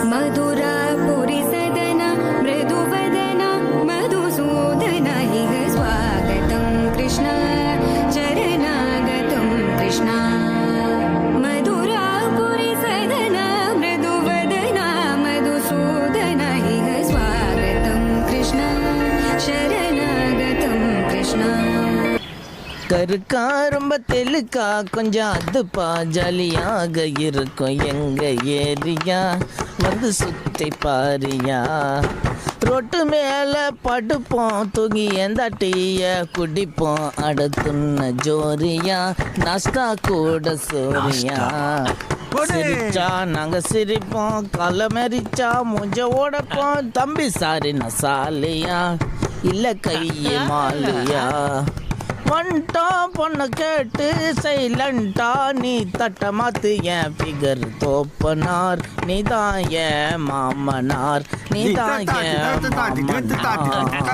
मधुरापुरी सदना मृदुवदना मधुसूदन इह स्वागतं कृष्ण शरणागतं कृष्ण मधुरापुरी सदना मृदुवदना मधुसूदन इह स्वागतं कृष्ण शरणागतं कृष्ण கருக்கா ரொம்ப தெலுக்கா கொஞ்சம் அதுப்பா ஜாலியாக இருக்கும் எங்க ஏரியா வந்து சுத்தி பாரியா ரொட்டு மேல படுப்போம் தூங்கி எந்த டீய குடிப்போம் அடுத்துன்ன ஜோரியா நாஸ்தா கூட சோரியா சிரிச்சா நாங்க சிரிப்போம் களமெரிச்சா மூஞ்ச ஓடப்போம் தம்பி சாரி நசாலியா இல்ல கைய மாலியா வண்டா பொண்ண கேட்டு சைலண்டா நீ தட்ட மாத்து என் ஃபிகர் தோப்பனார் நீதான் என் மாமனார் நீதான் என் மாமனார்